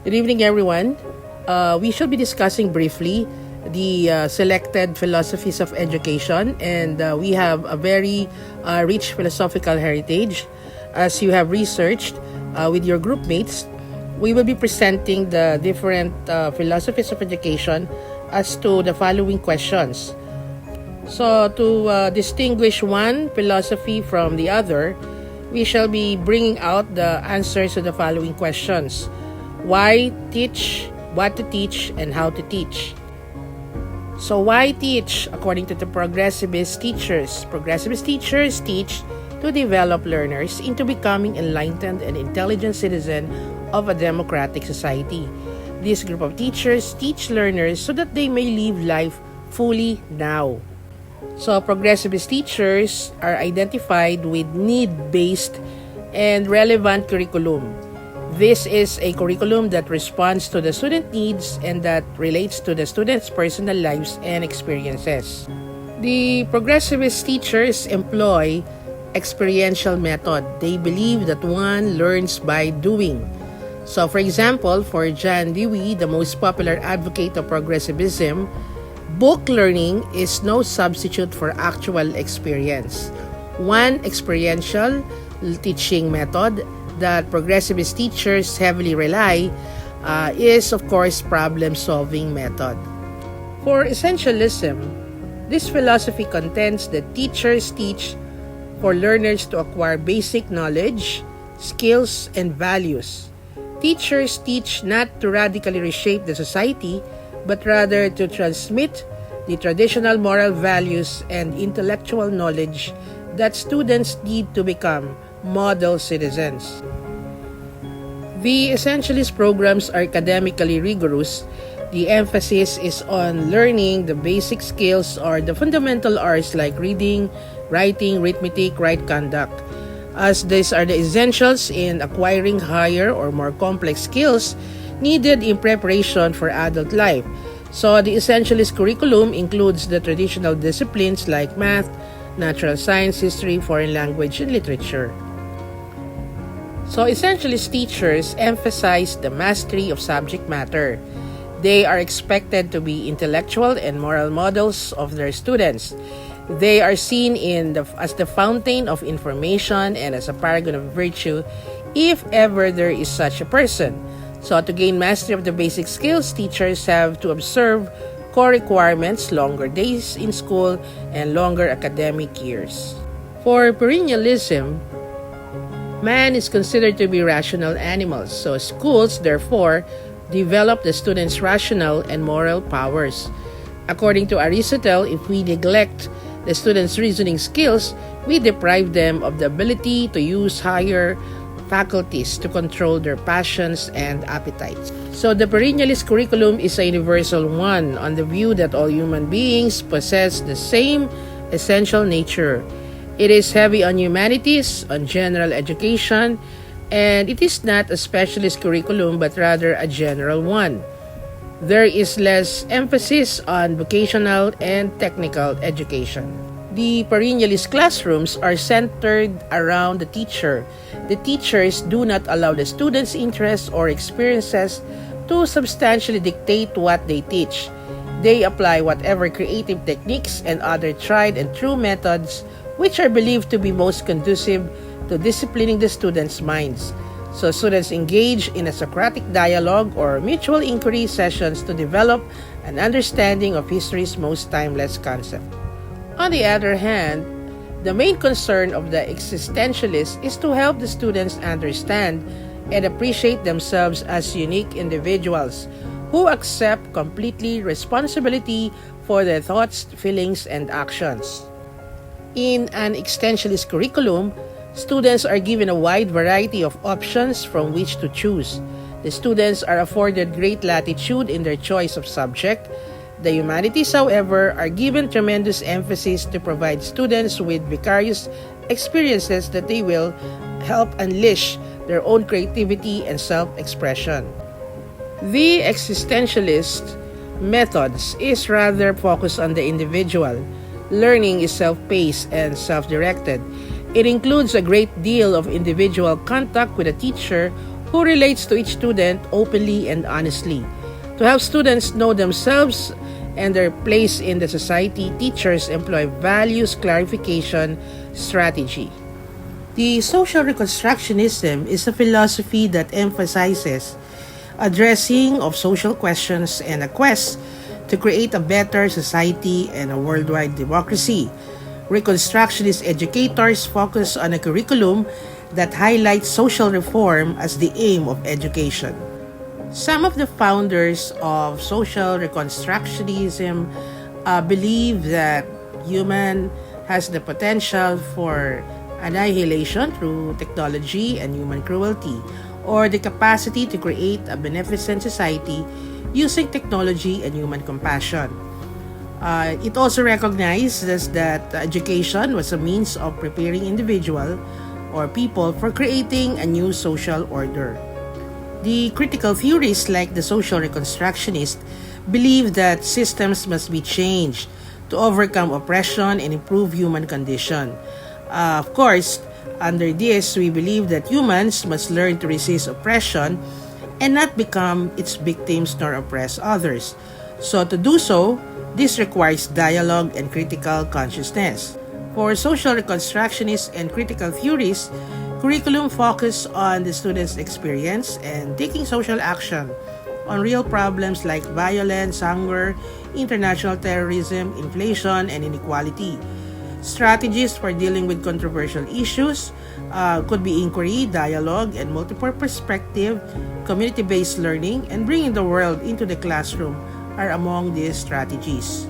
Good evening, everyone. We shall be discussing briefly the selected philosophies of education, and we have a very rich philosophical heritage. As you have researched with your group mates, we will be presenting the different philosophies of education as to the following questions. So, to distinguish one philosophy from the other, we shall be bringing out the answers to the following questions. Why teach, what to teach, and how to teach. So why teach? According to the progressivist teachers, progressivist teachers teach to develop learners into becoming enlightened and intelligent citizens of a democratic society. This group of teachers teach learners so that they may live life fully now. So progressivist teachers are identified with need-based and relevant curriculum. This is a curriculum that responds to the student needs and that relates to the students' personal lives and experiences. The progressivist teachers employ experiential method. They believe that one learns by doing. So for example, for John Dewey, the most popular advocate of progressivism, book learning is no substitute for actual experience. One experiential teaching method that progressivist teachers heavily rely is, of course, problem-solving method. For essentialism, this philosophy contends that teachers teach for learners to acquire basic knowledge, skills, and values. Teachers teach not to radically reshape the society, but rather to transmit the traditional moral values and intellectual knowledge that students need to become model citizens. The essentialist programs are academically rigorous. The emphasis is on learning the basic skills or the fundamental arts like reading, writing, arithmetic, right conduct, as these are the essentials in acquiring higher or more complex skills needed in preparation for adult life. So the essentialist curriculum includes the traditional disciplines like math, natural science, history, foreign language, and literature. So essentialist teachers emphasize the mastery of subject matter. They are expected to be intellectual and moral models of their students. They are seen as the fountain of information and as a paragon of virtue, if ever there is such a person. So to gain mastery of the basic skills, teachers have to observe core requirements, longer days in school, and longer academic years. For perennialism, man is considered to be rational animals. So schools, therefore, develop the students' rational and moral powers. According to Aristotle, if we neglect the students' reasoning skills, we deprive them of the ability to use higher faculties to control their passions and appetites. So the perennialist curriculum is a universal one on the view that all human beings possess the same essential nature. It is heavy on humanities, on general education, and it is not a specialist curriculum but rather a general one. There is less emphasis on vocational and technical education. The perennialist classrooms are centered around the teacher. The teachers do not allow the students' interests or experiences to substantially dictate what they teach. They apply whatever creative techniques and other tried and true methods which are believed to be most conducive to disciplining the students' minds. So students engage in a Socratic dialogue or mutual inquiry sessions to develop an understanding of history's most timeless concept. On the other hand, the main concern of the existentialists is to help the students understand and appreciate themselves as unique individuals who accept completely responsibility for their thoughts, feelings, and actions. In an extensionless curriculum, students are given a wide variety of options from which to choose. The students are afforded great latitude in their choice of subject. The humanities, however, are given tremendous emphasis to provide students with vicarious experiences that they will help unleash their own creativity and self-expression. The existentialist methods is rather focused on the individual. Learning is self-paced and self-directed. It includes a great deal of individual contact with a teacher who relates to each student openly and honestly. To help students know themselves and their place in the society, teachers employ values clarification strategy. The social reconstructionism is a philosophy that emphasizes addressing of social questions and a quest to create a better society and a worldwide democracy. Reconstructionist educators focus on a curriculum that highlights social reform as the aim of education. Some of the founders of social reconstructionism believe that human has the potential for annihilation through technology and human cruelty, or the capacity to create a beneficent society using technology and human compassion. It also recognizes that education was a means of preparing individual or people for creating a new social order. The critical theorists like the social reconstructionists believe that systems must be changed to overcome oppression and improve human condition. Of course, under this, we believe that humans must learn to resist oppression and not become its victims nor oppress others. So to do so, this requires dialogue and critical consciousness. For social reconstructionists and critical theorists, curriculum focus on the student's experience and taking social action on real problems like violence, hunger, international terrorism, inflation, and inequality. Strategies for dealing with controversial issues could be inquiry, dialogue, and multiple perspective, community-based learning, and bringing the world into the classroom are among these strategies.